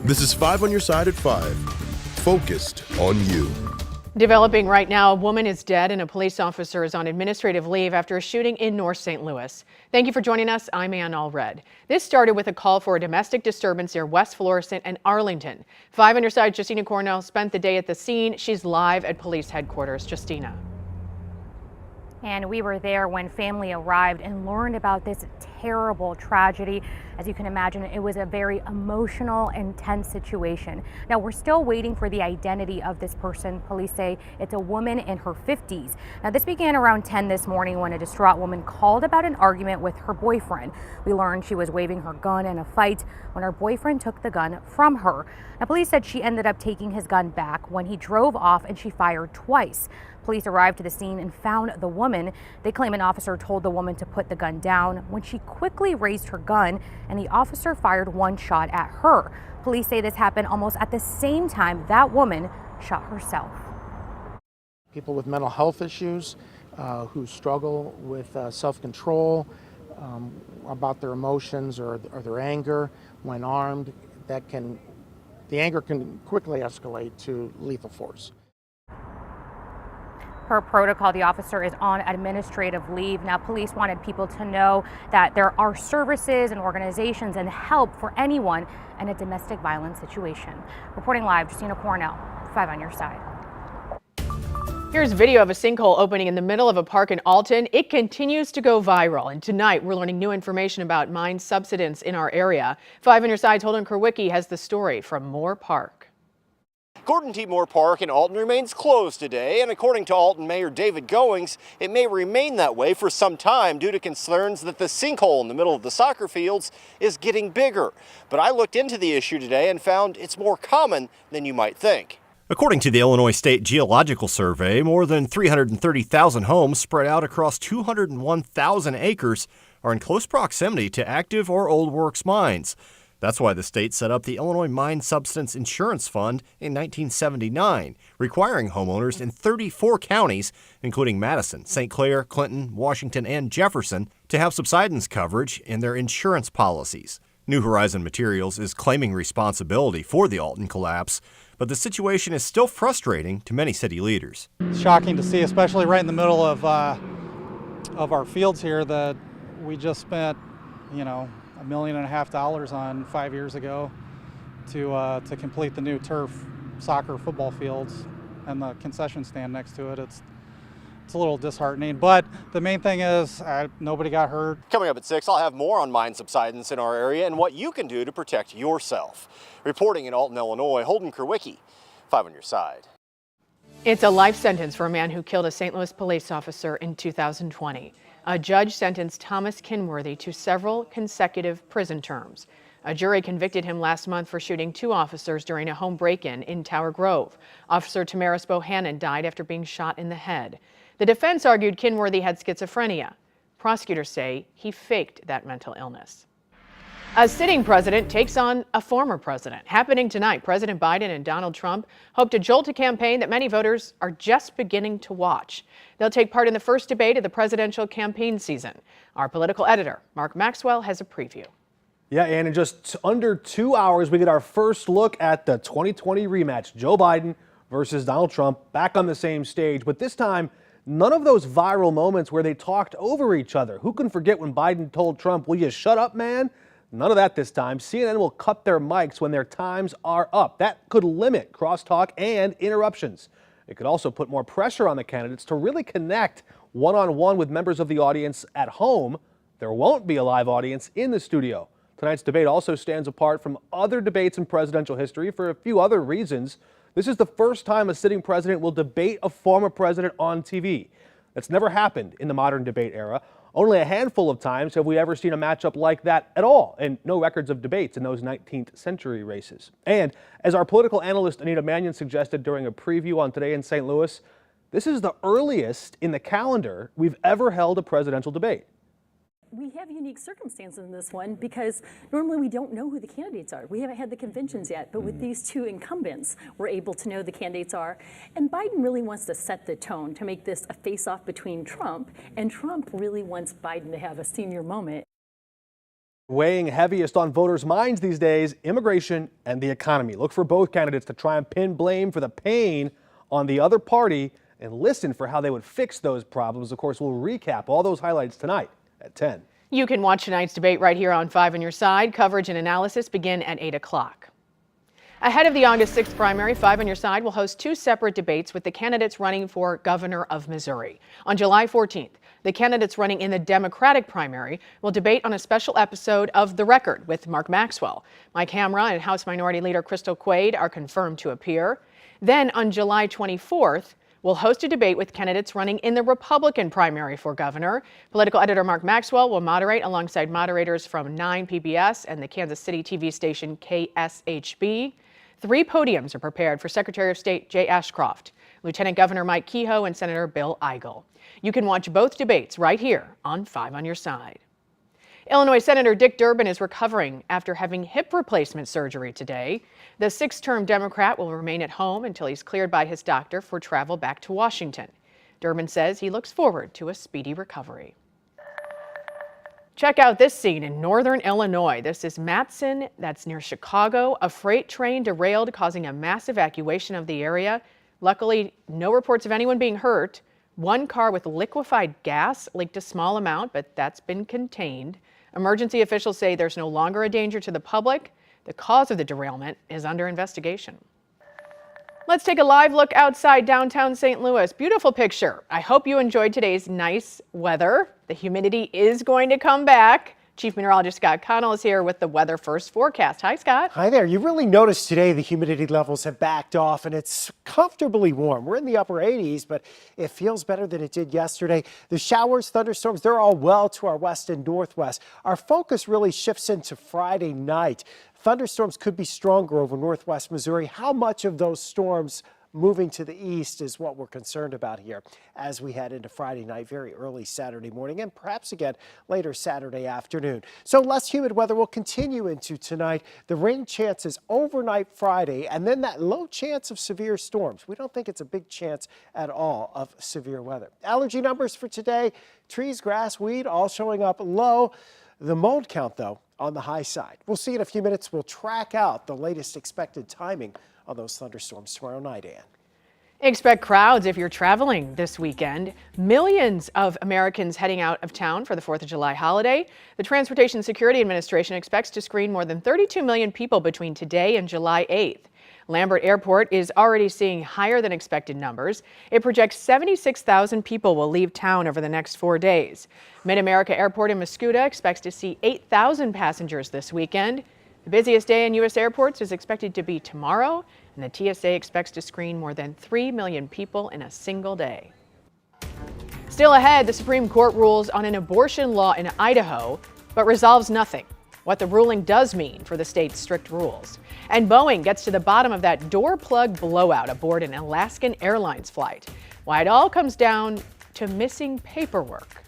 This is 5 on your side at 5. Focused on you. Developing right now, a woman is dead and a police officer is on administrative leave after a shooting in North St. Louis. Thank you for joining us. I'm Ann Allred. This started with a call for a domestic disturbance near West Florissant and Arlington. 5 on your side, Justina Cornell spent the day at the scene. She's live at police headquarters. Justina. And we were there when family arrived and learned about this terrible tragedy. As you can imagine, it was a very emotional, intense situation. Now, we're still waiting for the identity of this person. Police say it's a woman in her 50s. Now, this began around 10 this morning when a distraught woman called about an argument with her boyfriend. We learned she was waving her gun in a fight when her boyfriend took the gun from her. Now, police said she ended up taking his gun back when he drove off and she fired twice. Police arrived to the scene and found the woman. They claim an officer told the woman to put the gun down when she quickly raised her gun and the officer fired one shot at her. Police say this happened almost at the same time that woman shot herself. People with mental health issues who struggle with self-control about their emotions or their anger when armed, the anger can quickly escalate to lethal force. Per protocol, the officer is on administrative leave. Now, police wanted people to know that there are services and organizations and help for anyone in a domestic violence situation. Reporting live, Justina Cornell, 5 on your side. Here's video of a sinkhole opening in the middle of a park in Alton. It continues to go viral, and tonight we're learning new information about mine subsidence in our area. 5 on your side's Holden Kerwicki has the story from Moore Park. Gordon T. Moore Park in Alton remains closed today, and according to Alton Mayor David Goings, it may remain that way for some time due to concerns that the sinkhole in the middle of the soccer fields is getting bigger. But I looked into the issue today and found it's more common than you might think. According to the Illinois State Geological Survey, more than 330,000 homes spread out across 201,000 acres are in close proximity to active or old works mines. That's why the state set up the Illinois Mine Subsidence Insurance Fund in 1979, requiring homeowners in 34 counties, including Madison, St. Clair, Clinton, Washington, and Jefferson, to have subsidence coverage in their insurance policies. New Horizon Materials is claiming responsibility for the Alton collapse, but the situation is still frustrating to many city leaders. It's shocking to see, especially right in the middle of our fields here, that we just spent, $1.5 million on 5 years ago to complete the new turf soccer football fields and the concession stand next to it. It's a little disheartening, but the main thing is nobody got hurt. Coming up at 6, I'll have more on mine subsidence in our area and what you can do to protect yourself. Reporting in Alton, Illinois, Holden Kerwicki, 5 on your side. It's a life sentence for a man who killed a St. Louis police officer in 2020. A judge sentenced Thomas Kinworthy to several consecutive prison terms. A jury convicted him last month for shooting 2 officers during a home break-in in Tower Grove. Officer Tamaris Bohannon died after being shot in the head. The defense argued Kinworthy had schizophrenia. Prosecutors say he faked that mental illness. A sitting president takes on a former president. Happening tonight, President Biden and Donald Trump hope to jolt a campaign that many voters are just beginning to watch. They'll take part in the first debate of the presidential campaign season. Our political editor, Mark Maxwell, has a preview. Yeah, and in just under 2 hours, we get our first look at the 2020 rematch. Joe Biden versus Donald Trump back on the same stage, but this time, none of those viral moments where they talked over each other. Who can forget when Biden told Trump, "Will you shut up, man?" None of that this time. CNN will cut their mics when their times are up. That could limit crosstalk and interruptions. It could also put more pressure on the candidates to really connect one-on-one with members of the audience at home. There won't be a live audience in the studio. Tonight's debate also stands apart from other debates in presidential history for a few other reasons. This is the first time a sitting president will debate a former president on TV. That's never happened in the modern debate era. Only a handful of times have we ever seen a matchup like that at all, and no records of debates in those 19th century races. And as our political analyst Anita Mannion suggested during a preview on Today in St. Louis, this is the earliest in the calendar we've ever held a presidential debate. We have unique circumstances in this one because normally we don't know who the candidates are. We haven't had the conventions yet, but with these 2 incumbents, we're able to know who the candidates are. And Biden really wants to set the tone to make this a face-off between Trump, and Trump really wants Biden to have a senior moment. Weighing heaviest on voters' minds these days, immigration and the economy. Look for both candidates to try and pin blame for the pain on the other party and listen for how they would fix those problems. Of course, we'll recap all those highlights tonight at 10. You can watch tonight's debate right here on 5 on Your Side. Coverage and analysis begin at 8 o'clock. Ahead of the August 6th primary, 5 on Your Side will host 2 separate debates with the candidates running for governor of Missouri. On July 14th, the candidates running in the Democratic primary will debate on a special episode of The Record with Mark Maxwell. Mike Hamra and House Minority Leader Crystal Quaid are confirmed to appear. Then on July 24th, we'll host a debate with candidates running in the Republican primary for governor. Political editor Mark Maxwell will moderate alongside moderators from 9 PBS and the Kansas City TV station KSHB. 3 podiums are prepared for Secretary of State Jay Ashcroft, Lieutenant Governor Mike Kehoe, and Senator Bill Eigel. You can watch both debates right here on 5 on Your Side. Illinois Senator Dick Durbin is recovering after having hip replacement surgery today. The 6th-term Democrat will remain at home until he's cleared by his doctor for travel back to Washington. Durbin says he looks forward to a speedy recovery. Check out this scene in northern Illinois. This is Matson, that's near Chicago. A freight train derailed, causing a mass evacuation of the area. Luckily, no reports of anyone being hurt. One car with liquefied gas leaked a small amount, but that's been contained. Emergency officials say there's no longer a danger to the public. The cause of the derailment is under investigation. Let's take a live look outside downtown St. Louis. Beautiful picture. I hope you enjoyed today's nice weather. The humidity is going to come back. Chief Meteorologist Scott Connell is here with the Weather First forecast. Hi, Scott. Hi there. You really noticed today the humidity levels have backed off and it's comfortably warm. We're in the upper 80s, but it feels better than it did yesterday. The showers, thunderstorms, they're all well to our west and northwest. Our focus really shifts into Friday night. Thunderstorms could be stronger over northwest Missouri. How much of those storms moving to the east is what we're concerned about here as we head into Friday night, very early Saturday morning, and perhaps again later Saturday afternoon. So less humid weather will continue into tonight. The rain chances overnight Friday, and then that low chance of severe storms. We don't think it's a big chance at all of severe weather. Allergy numbers for today, trees, grass, weed, all showing up low. The mold count, though, on the high side. We'll see in a few minutes. We'll track out the latest expected timing on those thunderstorms tomorrow night, Ann. Expect crowds if you're traveling this weekend. Millions of Americans heading out of town for the 4th of July holiday. The Transportation Security Administration expects to screen more than 32 million people between today and July 8th. Lambert Airport is already seeing higher than expected numbers. It projects 76,000 people will leave town over the next 4 days. Mid-America Airport in Mascoutah expects to see 8,000 passengers this weekend. The busiest day in U.S. airports is expected to be tomorrow, and the TSA expects to screen more than 3 million people in a single day. Still ahead, the Supreme Court rules on an abortion law in Idaho, but resolves nothing. What the ruling does mean for the state's strict rules. And Boeing gets to the bottom of that door plug blowout aboard an Alaskan Airlines flight. Why it all comes down to missing paperwork.